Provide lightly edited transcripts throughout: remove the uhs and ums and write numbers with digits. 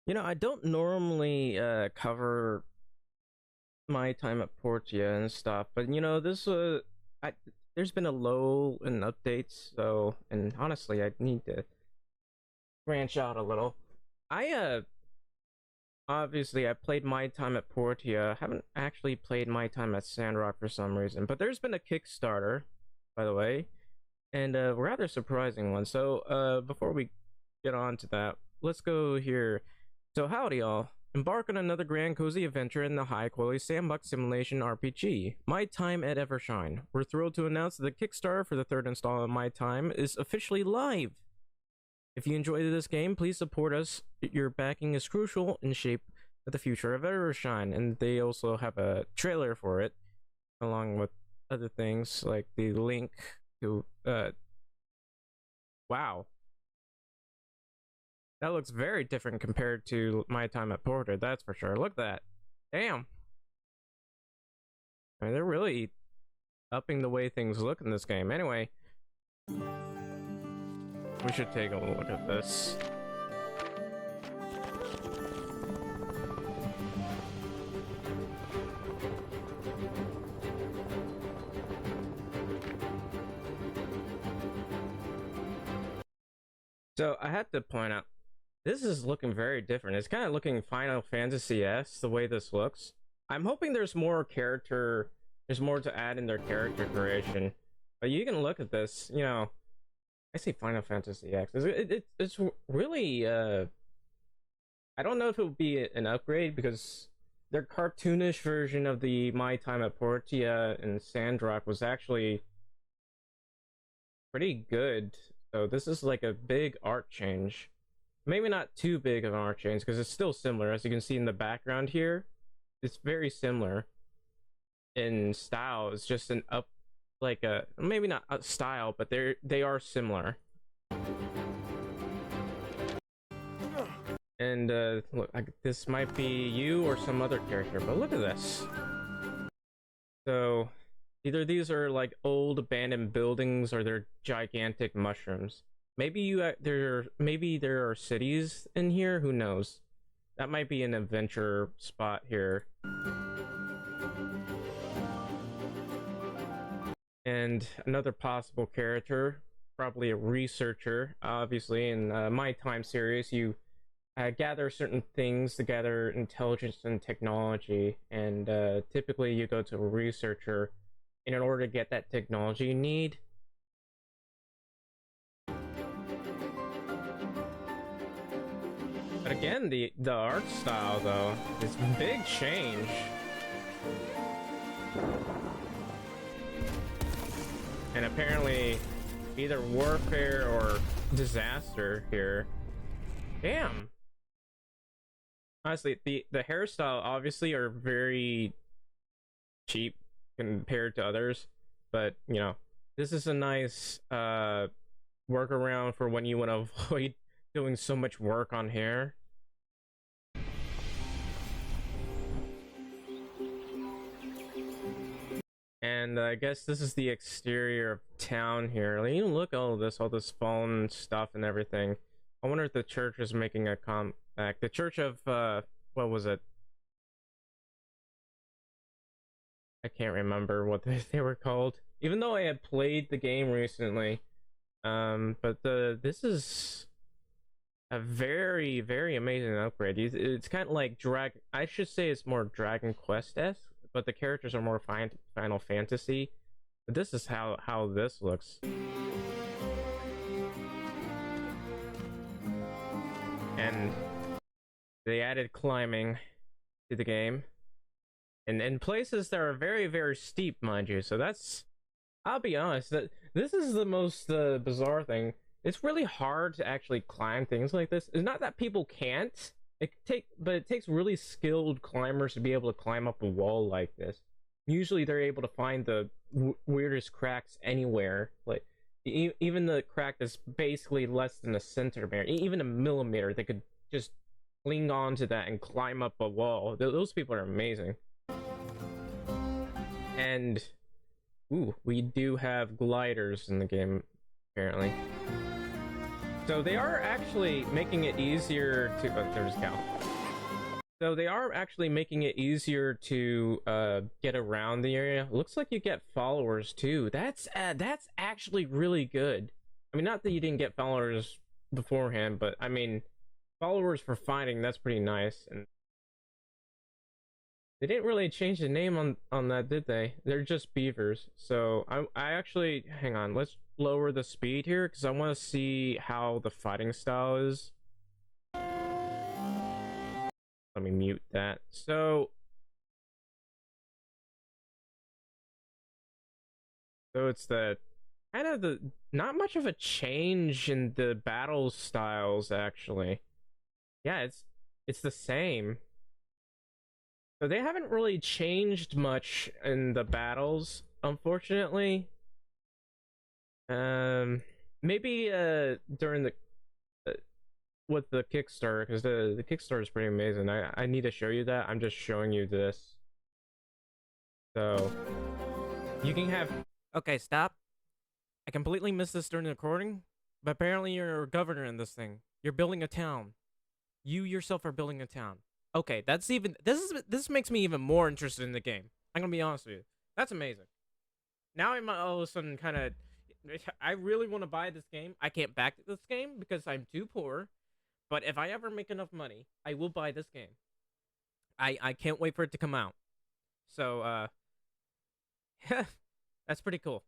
You know, I don't normally cover my time at Portia and stuff, but you know, I there's been a lull in updates, so and honestly, I need to branch out a little. I obviously I played my time at Portia. Haven't actually played my time at Sandrock for some reason, but there's been a Kickstarter, by the way, and a rather surprising one. So, before we get on to that, let's go here. So, howdy, y'all. Embark on another grand cozy adventure in the high quality sandbox simulation RPG, My Time at Evershine. We're thrilled to announce that the Kickstarter for the third installment of My Time is officially live. If you enjoyed this game, please support us. Your backing is crucial in shape of the future of Evershine, and they also have a trailer for it, along with other things like the link to wow, that looks very different compared to my time at Porter, that's for sure. Look at that. Damn. I mean, they're really upping the way things look in this game. Anyway, we should take a look at this. So I had to point out, this is looking very different. It's kind of looking Final Fantasy-esque, the way this looks. I'm hoping there's more to add in their character creation. But you can look at this, you know, I say Final Fantasy X. It's really, I don't know if it would be an upgrade because their cartoonish version of the My Time at Portia and Sandrock was actually pretty good. So this is like a big art change. Maybe not too big of an art change because it's still similar. As you can see in the background here, it's very similar in style. It's just an up, like a maybe not a style, but they are similar. And look, this might be you or some other character, but look at this. So either these are like old abandoned buildings or they're gigantic mushrooms. Maybe there are cities in here. Who knows? That might be an adventure spot here. And another possible character, probably a researcher. Obviously, in My Time series, you gather certain things to gather intelligence and technology, and typically you go to a researcher in order to get that technology you need. But again, the art style though is big change. And apparently either warfare or disaster here. Damn. Honestly, the hairstyle obviously are very cheap compared to others, but you know, this is a nice workaround for when you want to avoid doing so much work on hair. And I guess this is the exterior of town here. Like, you look at all this fallen stuff and everything. I wonder if the church is making a comeback. The church of what was it? I can't remember what they were called. Even though I had played the game recently. But this is a very amazing upgrade. It's kind of like I should say it's more Dragon Quest-esque, but the characters are more Final Fantasy. But this is how this looks. And they added climbing to the game. And in places that are very steep, mind you. So that's, I'll be honest, that this is the most bizarre thing. It's really hard to actually climb things like this. It's not that people can't. But it takes really skilled climbers to be able to climb up a wall like this. Usually they're able to find the weirdest cracks anywhere. Like even the crack that's basically less than a centimeter, even a millimeter, they could just cling onto that and climb up a wall. Those people are amazing. And ooh, we do have gliders in the game, apparently. So they are actually making it easier to. Oh, there's Cal. So they are actually making it easier to get around the area. Looks like you get followers too. That's actually really good. I mean, not that you didn't get followers beforehand, but I mean, followers for fighting. That's pretty nice. And they didn't really change the name on that, did they? They're just beavers. So I actually hang on. Let's lower the speed here because I want to see how the fighting style is. Let me mute that. So it's the kind of the not much of a change in the battle styles actually. Yeah, it's the same. So they haven't really changed much in the battles, unfortunately. Um, maybe during the uh, with the Kickstarter, because the Kickstarter is pretty amazing. I need to show you that. I'm just showing you this. So you can have. Okay, stop. I completely missed this during the recording, but apparently you're a governor in this thing. You're building a town. You yourself are building a town. Okay, this makes me even more interested in the game. I'm gonna be honest with you. That's amazing. Now I'm all of a sudden kind of. I really want to buy this game. I can't back this game because I'm too poor. But if I ever make enough money, I will buy this game. I can't wait for it to come out. So that's pretty cool.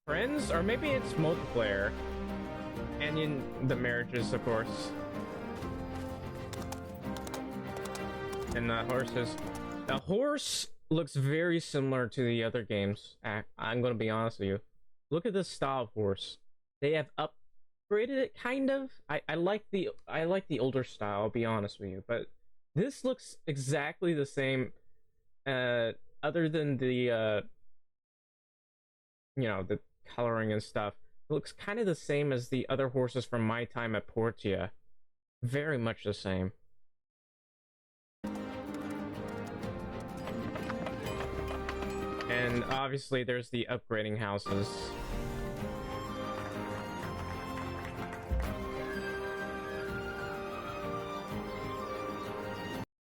Friends, or maybe it's multiplayer. And in the marriages, of course. And the horses. The horse looks very similar to the other games. I'm gonna be honest with you. Look at this style of horse. They have upgraded it, kind of. I like the older style. I'll be honest with you, but this looks exactly the same. Other than the the coloring and stuff, it looks kind of the same as the other horses from my time at Portia. Very much the same. And obviously there's the upgrading houses.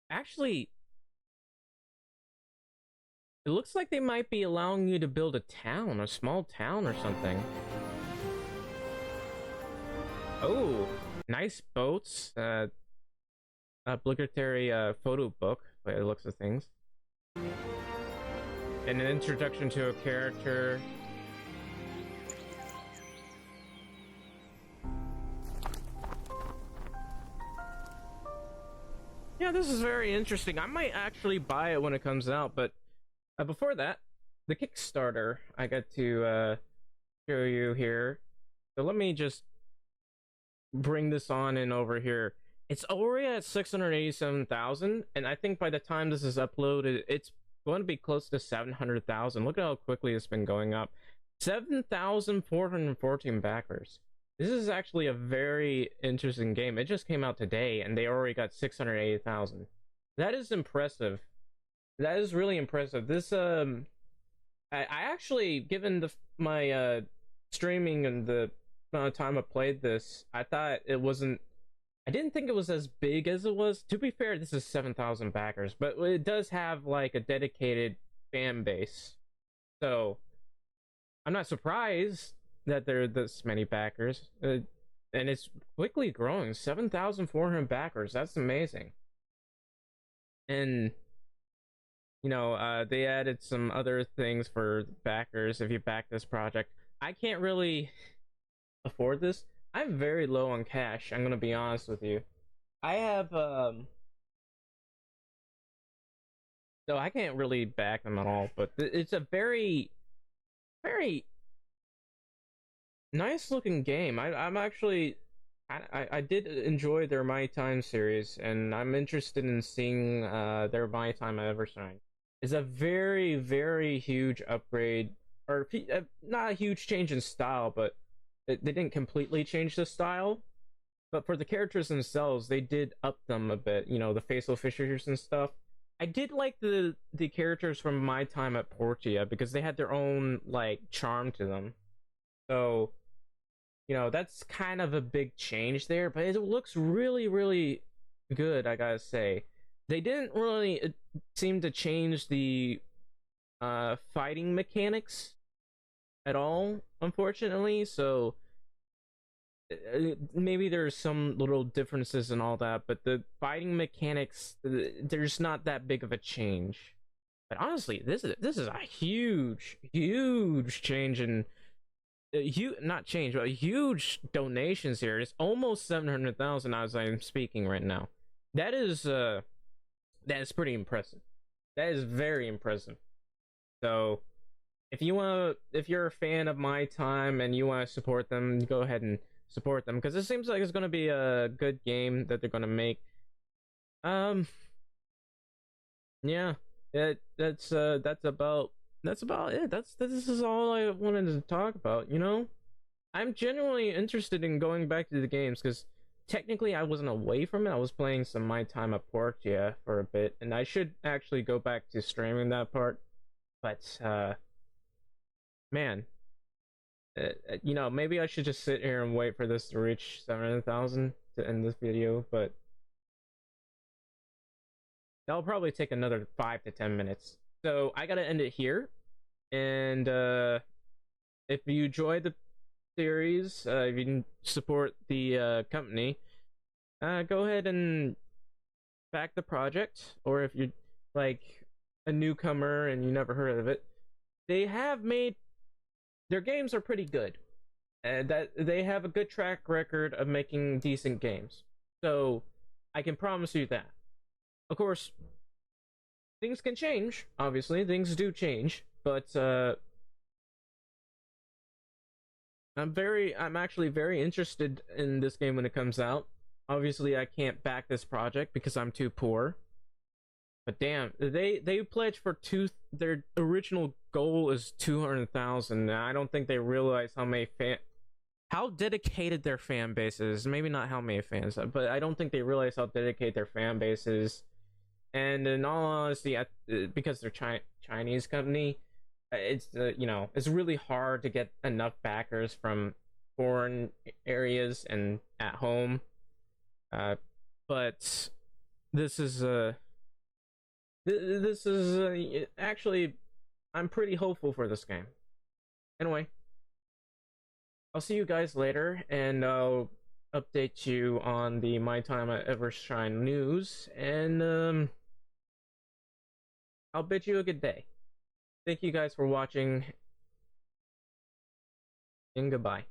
Actually, it looks like they might be allowing you to build a town, a small town or something. Oh, nice boats. Obligatory photo book by the looks of things. And an introduction to a character. Yeah, this is very interesting. I might actually buy it when it comes out, but before that, the Kickstarter I got to show you here. So let me just bring this on in over here. It's already at 687,000, and I think by the time this is uploaded, it's going to be close to 700,000. Look at how quickly it's been going up. 7,414 backers. This is actually a very interesting game. It just came out today, and they already got 680,000. That is impressive. That is really impressive. This I actually, given my streaming and the amount of time I played this, I thought it wasn't. I didn't think it was as big as it was. To be fair, this is 7,000 backers, but it does have like a dedicated fan base. So I'm not surprised that there are this many backers. And it's quickly growing. 7,400 backers. That's amazing. And they added some other things for backers if you back this project. I can't really afford this. I'm very low on cash, I'm gonna be honest with you. I have so I can't really back them at all, but it's a very very nice looking game. I'm actually I did enjoy their My Time series, and I'm interested in seeing their My Time at Evershine. It's a very very huge upgrade, or not a huge change in style, but they didn't completely change the style, but for the characters themselves, they did up them a bit. The facial features and stuff. I did like the characters from my time at Portia because they had their own like charm to them. So That's kind of a big change there, but it looks really, really good, I gotta say. They didn't really seem to change the fighting mechanics at all, unfortunately. So maybe there's some little differences and all that, but the fighting mechanics, there's not that big of a change. But honestly, this is a huge, huge change in not change, but huge donations here. It's almost 700,000 as I'm speaking right now. That is pretty impressive. That is very impressive. So if you're a fan of my time and you want to support them, go ahead and support them because it seems like it's going to be a good game that they're going to make. Um, yeah, that's about it. This is all I wanted to talk about. I'm genuinely interested in going back to the games because technically I wasn't away from it. I was playing some My Time at Portia for a bit, and I should actually go back to streaming that part. But man, maybe I should just sit here and wait for this to reach 700,000 to end this video. But that'll probably take another 5 to 10 minutes. So I gotta end it here. And if you enjoyed the series, if you can support the company, go ahead and back the project. Or if you're like a newcomer and you never heard of it, they have made their games are pretty good, and that they have a good track record of making decent games. So I can promise you that. Of course, things can change. Obviously, things do change, but I'm actually very interested in this game when it comes out. Obviously, I can't back this project because I'm too poor. But damn, they pledged for their original goal is 200,000. I don't think they realize how dedicated their fan base is. Maybe not how many fans, but I don't think they realize how dedicated their fan base is. And in all honesty, because they're Chinese company, it's really hard to get enough backers from foreign areas and at home. But this is actually, I'm pretty hopeful for this game. Anyway, I'll see you guys later, and I'll update you on the My Time at Evershine news, and I'll bid you a good day. Thank you guys for watching, and goodbye.